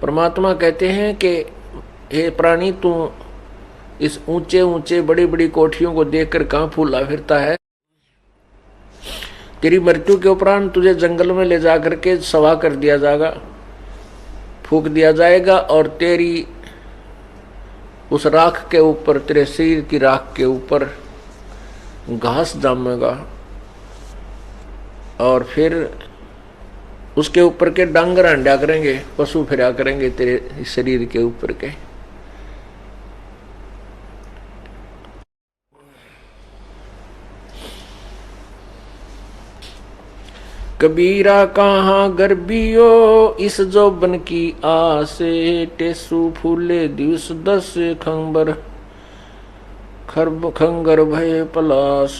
परमात्मा कहते हैं कि हे प्राणी, तू इस ऊंचे ऊंचे बड़ी बड़ी कोठियों को देखकर कहां फूला फिरता है? तेरी मृत्यु के उपरांत तुझे जंगल में ले जाकर के सवा कर दिया जाएगा, फूक दिया जाएगा, और तेरी उस राख के ऊपर, तेरे शरीर की राख के ऊपर घास जामेगा, और फिर उसके ऊपर के डांगर अंडा करेंगे, पशु फिरा करेंगे तेरे शरीर के ऊपर के। कबीरा कहाँ गर्बियो इस जोबन की आसे, टेसु फूले दिवस 10 खंबर खरब खंगर भय पलास।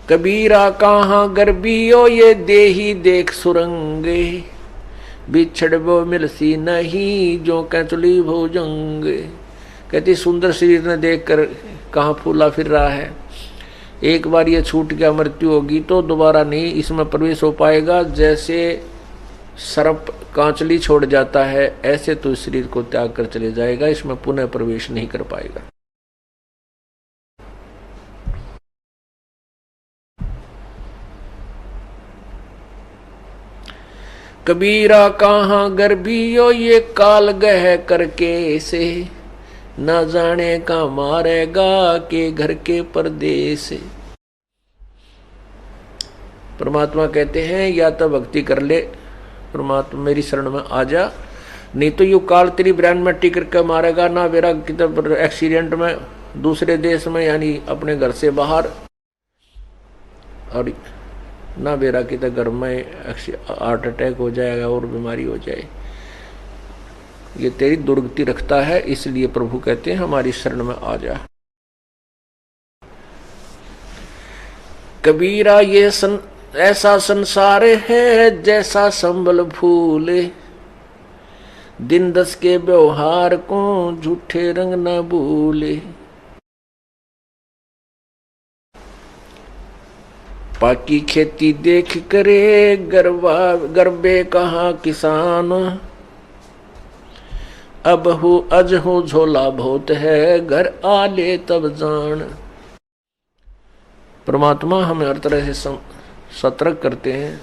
कबीरा कहाँ गर्बियो ये देही देख सुरंगे, बिछड़बो मिलसी नहीं जो कैचुली भोजंगे। कहती सुंदर शरीर ने देखकर कहाँ फूला फिर रहा है, एक बार ये छूट गया, मृत्यु होगी तो दोबारा नहीं इसमें प्रवेश हो पाएगा। जैसे सर्प कांचली छोड़ जाता है, ऐसे तो इस शरीर को त्याग कर चले जाएगा, इसमें पुनः प्रवेश नहीं कर पाएगा। कबीरा कहाँ गर्भियो ये काल गह करके से, न जाने का मारेगा के घर के परदेश। परमात्मा कहते हैं या तो भक्ति कर ले, परमात्मा मेरी शरण में आ जा, नहीं तो यू काल तेरी ब्रांड में टिकर के मारेगा। ना मेरा किधर एक्सीडेंट में दूसरे देश में यानी अपने घर से बाहर, और ना मेरा किधर घर में हार्ट अटैक हो जाएगा और बीमारी हो जाए। ये तेरी दुर्गति रखता है, इसलिए प्रभु कहते हैं हमारी शरण में आ जा। कबीरा ये ऐसा संसार है जैसा संबल फूले, दिन 10 के व्यवहार को झूठे रंग न भूले। पाकी खेती देख करे गरबे कहाँ किसान, अब हूँ अज हूँ झोला बहुत है घर आले तब जान। परमात्मा हमें हर तरह से सतर्क करते हैं,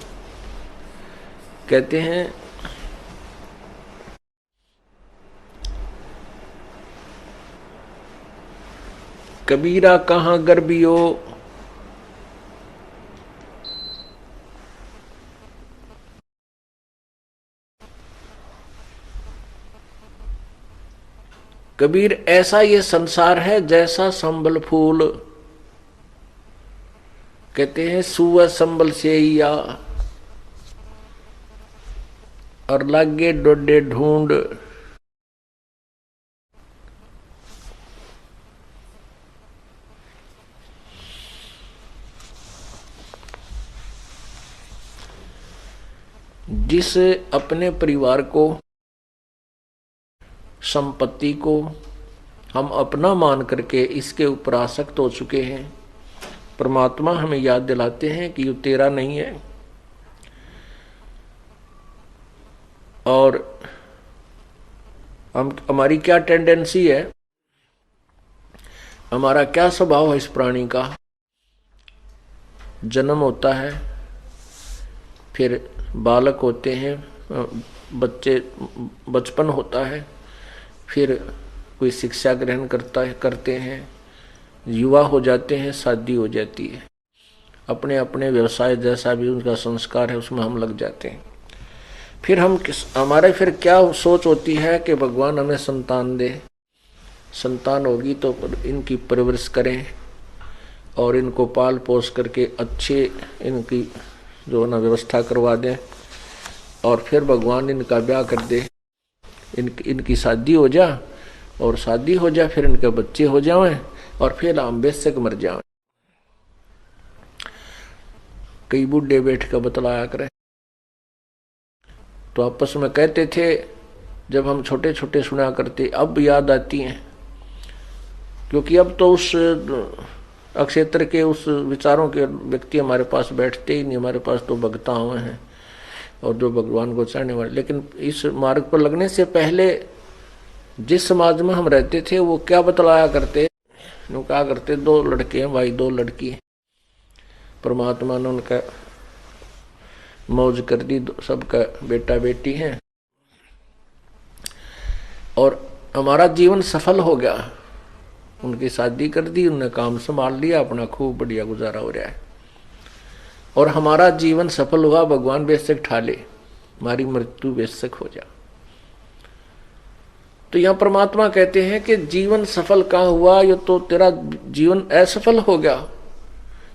कहते हैं कबीरा कहाँ गर्बियो कबीर ऐसा ये संसार है जैसा संबल फूल। कहते हैं सुअ संबल से या और लागे डोडे ढूंढ। जिस अपने परिवार को, संपत्ति को हम अपना मान करके इसके ऊपर आसक्त हो चुके हैं, परमात्मा हमें याद दिलाते हैं कि ये तेरा नहीं है। और हमारी क्या टेंडेंसी है, हमारा क्या स्वभाव है इस प्राणी का। जन्म होता है, फिर बालक होते हैं, बचपन होता है, फिर कोई शिक्षा ग्रहण करते हैं, युवा हो जाते हैं, शादी हो जाती है, अपने अपने व्यवसाय जैसा भी उनका संस्कार है उसमें हम लग जाते हैं। फिर हमारे फिर क्या सोच होती है कि भगवान हमें संतान दे, संतान होगी तो इनकी परवरिश करें और इनको पाल पोस करके अच्छे इनकी जो ना व्यवस्था करवा दें, और फिर भगवान इनका ब्याह कर दे, इनकी शादी हो जा, और शादी हो जाए फिर इनके बच्चे हो जाएं, और फिर हम बेशक मर जाएं। कई बूढ़े बैठ कर बतलाया करें तो आपस में कहते थे, जब हम छोटे छोटे सुना करते, अब याद आती हैं, क्योंकि अब तो अक्षेत्र के उस विचारों के व्यक्ति हमारे पास बैठते ही नहीं। हमारे पास तो भगता हुए हैं और जो भगवान को चाहने वाले। लेकिन इस मार्ग पर लगने से पहले जिस समाज में हम रहते थे वो क्या बतलाया करते, वो क्या करते, 2 लड़के हैं भाई, 2 लड़की हैं। परमात्मा ने उनका मौज कर दी, सबका बेटा बेटी हैं और हमारा जीवन सफल हो गया। उनकी शादी कर दी, उन्होंने काम संभाल लिया, अपना खूब बढ़िया गुजारा हो रहा है और हमारा जीवन सफल हुआ। भगवान बेशक ठाले, हमारी मृत्यु बेशक हो जा। तो यहां परमात्मा कहते हैं कि जीवन सफल कहाँ हुआ, ये तो तेरा जीवन असफल हो गया,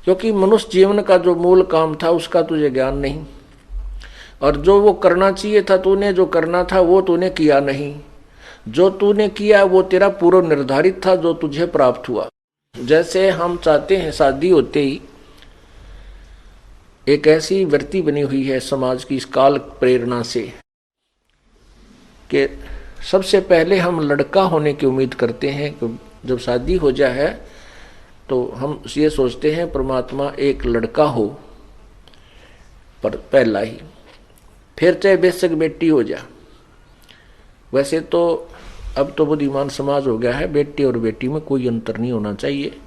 क्योंकि मनुष्य जीवन का जो मूल काम था उसका तुझे ज्ञान नहीं, और जो वो करना चाहिए था तूने, जो करना था वो तूने किया नहीं। जो तूने किया वो तेरा पूर्व निर्धारित था, जो तुझे प्राप्त हुआ। जैसे हम चाहते हैं शादी होते ही एक ऐसी वृत्ति बनी हुई है समाज की इस काल प्रेरणा से कि सबसे पहले हम लड़का होने की उम्मीद करते हैं कि जब शादी हो जाए तो हम ये सोचते हैं परमात्मा एक लड़का हो, पर पहला ही, फिर चाहे बेशक बेटी हो जा। वैसे तो अब तो बुद्धिमान समाज हो गया है, बेटी और बेटी में कोई अंतर नहीं होना चाहिए।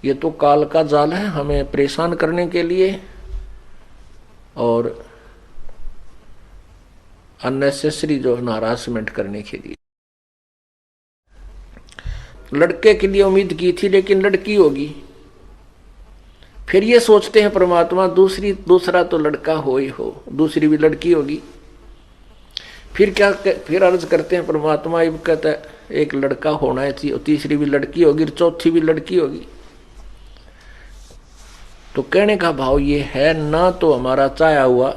ये तो काल का जाल है हमें परेशान करने के लिए और अननेसेसरी जो है हरासमेंट करने के लिए। लड़के के लिए उम्मीद की थी लेकिन लड़की होगी, फिर ये सोचते हैं परमात्मा दूसरा तो लड़का हो ही हो, दूसरी भी लड़की होगी। फिर अर्ज करते हैं परमात्मा, ये कहता है एक लड़का होना है, तीसरी भी लड़की होगी, चौथी भी लड़की होगी। तो कहने का भाव ये है, ना तो हमारा चाहा हुआ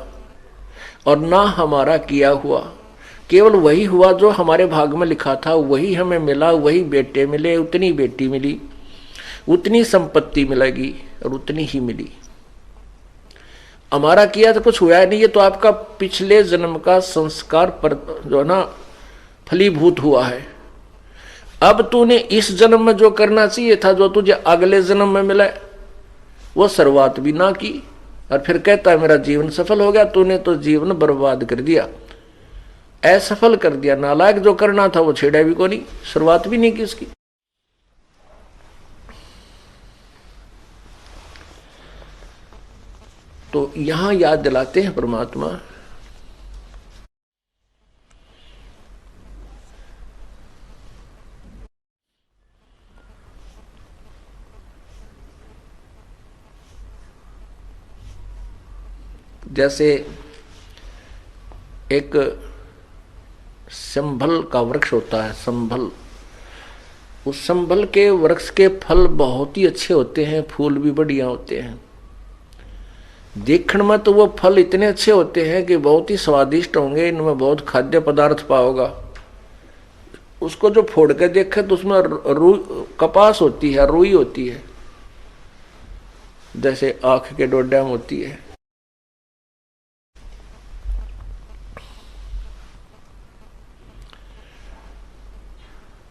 और ना हमारा किया हुआ, केवल वही हुआ जो हमारे भाग में लिखा था, वही हमें मिला, वही बेटे मिले, उतनी बेटी मिली, उतनी संपत्ति मिलेगी और उतनी ही मिली। हमारा किया तो कुछ हुआ नहीं, ये तो आपका पिछले जन्म का संस्कार पर जो है ना फलीभूत हुआ है। अब तूने इस जन्म में जो करना चाहिए था, जो तुझे अगले जन्म में मिला, वो शुरुआत भी ना की और फिर कहता है मेरा जीवन सफल हो गया। तूने तो जीवन बर्बाद कर दिया, असफल कर दिया। नालायक जो करना था वो छेड़ा भी को नहीं, शुरुआत भी नहीं की उसकी। तो यहां याद दिलाते हैं परमात्मा, जैसे एक संभल का वृक्ष होता है, संभल, उस संभल के वृक्ष के फल बहुत ही अच्छे होते हैं, फूल भी बढ़िया होते हैं। देखने में तो वो फल इतने अच्छे होते हैं कि बहुत ही स्वादिष्ट होंगे, इनमें बहुत खाद्य पदार्थ पाओगा। उसको जो फोड़ के देखे तो उसमें कपास होती है, रुई होती है, जैसे आंख के डोडा में होती है।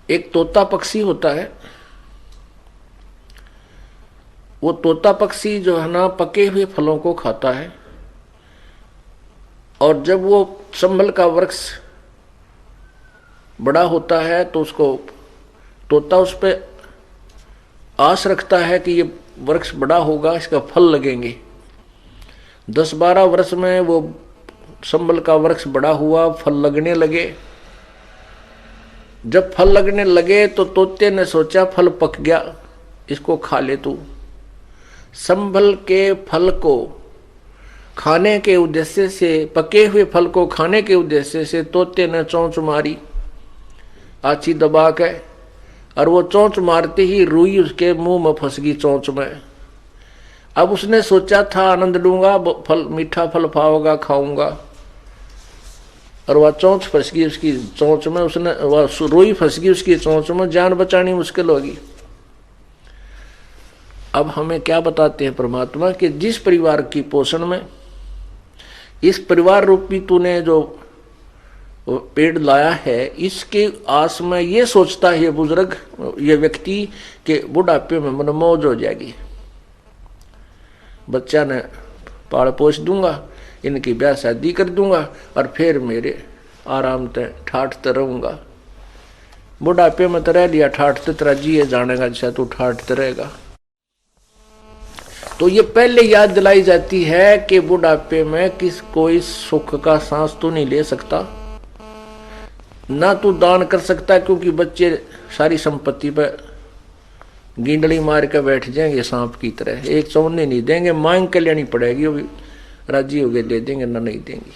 एक तोता पक्षी होता है, वो तोता पक्षी जो है ना पके हुए फलों को खाता है, और जब वो संभल का वृक्ष बड़ा होता है तो उसको तोता उस पर आस रखता है कि ये वृक्ष बड़ा होगा, इसका फल लगेंगे। 10-12 वर्ष में वो संभल का वृक्ष बड़ा हुआ, फल लगने लगे। जब फल लगने लगे तो तोते ने सोचा फल पक गया, इसको खा ले तू। संभल के फल को खाने के उद्देश्य से, पके हुए फल को खाने के उद्देश्य से तोते ने चोंच मारी आछी दबा के, और वो चोंच मारते ही रुई उसके मुंह में फंस गई चोंच में। अब उसने सोचा था आनंद लूंगा, फल मीठा फल पाओगा, खाऊंगा, और वह चोंच फंस गई उसकी चोंच में, उसने वह रुई फंस गई उसकी चोंच में, जान बचानी मुश्किल होगी। अब हमें क्या बताते हैं परमात्मा कि जिस परिवार की पोषण में, इस परिवार रूपी तूने जो वो पेड़ लाया है, इसके आस में ये सोचता है ये बुजुर्ग, ये व्यक्ति, कि बुढ़ापे में मन मौज हो जाएगी, बच्चा ने पाल पोस दूंगा, इनकी ब्याह शादी कर दूंगा और फिर मेरे आराम से ठाठते रहूंगा। बुढ़ापे में तो रह लिया ठाठते, तेरा जी जानेगा जैसा तू ठाठते रहेगा। तो ये पहले याद दिलाई जाती है कि बुढ़ापे में कोई सुख का सांस तो नहीं ले सकता, ना तू दान कर सकता, क्योंकि बच्चे सारी संपत्ति पर गिंडली मार के बैठ जाएंगे सांप की तरह, एक चौने नहीं देंगे, मांग के लेनी पड़ेगी, वो भी राजी हो गए दे देंगे, ना नहीं देंगे।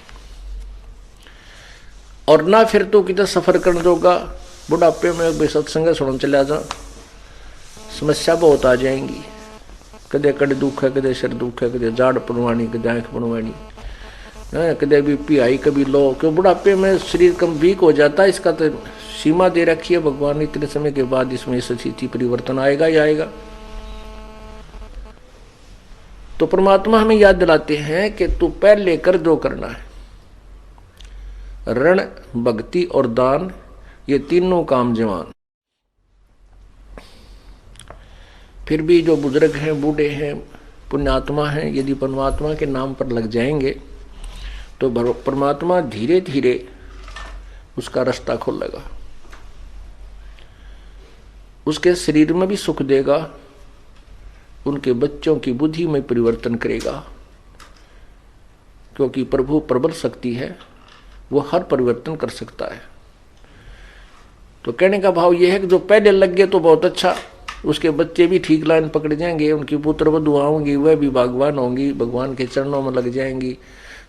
और ना फिर तो कितना सफर कर दोगा। बुढ़ापे में सत्संग सुन चला जा, समस्या बहुत आ जाएंगी, कदे कड़ दुख है, कदे सिर दुख है, कदे जाड़ पड़वानी, कदे आंख पड़वानी, कदे बीपी हाई, कभी लो, क्यों बुढ़ापे में शरीर कम वीक हो जाता है। इसका तो सीमा दे रखी है भगवान ने, इतने समय के बाद इसमें स्थिति परिवर्तन आएगा ही आएगा। तो परमात्मा हमें याद दिलाते हैं कि तू पहले कर जो करना है, ऋण, भक्ति और दान, ये तीनों काम जवान। फिर भी जो बुजुर्ग हैं, बूढ़े हैं, पुण्यात्मा हैं, यदि परमात्मा के नाम पर लग जाएंगे तो परमात्मा धीरे धीरे उसका रास्ता खोलेगा, उसके शरीर में भी सुख देगा, उनके बच्चों की बुद्धि में परिवर्तन करेगा, क्योंकि प्रभु प्रबल शक्ति है, वो हर परिवर्तन कर सकता है। तो कहने का भाव यह है कि जो पहले लग गए तो बहुत अच्छा, उसके बच्चे भी ठीक लाइन पकड़ जाएंगे, उनकी पुत्र वधुआ होंगी, वह भी भगवान होंगी, भगवान के चरणों में लग जाएंगी,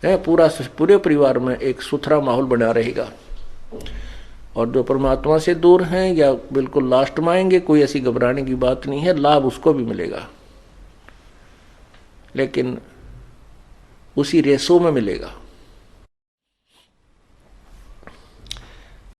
पूरे परिवार में एक सुथरा माहौल बना रहेगा। और जो परमात्मा से दूर हैं या बिल्कुल लास्ट में आएंगे, कोई ऐसी घबराने की बात नहीं है, लाभ उसको भी मिलेगा, लेकिन उसी रेसों में मिलेगा।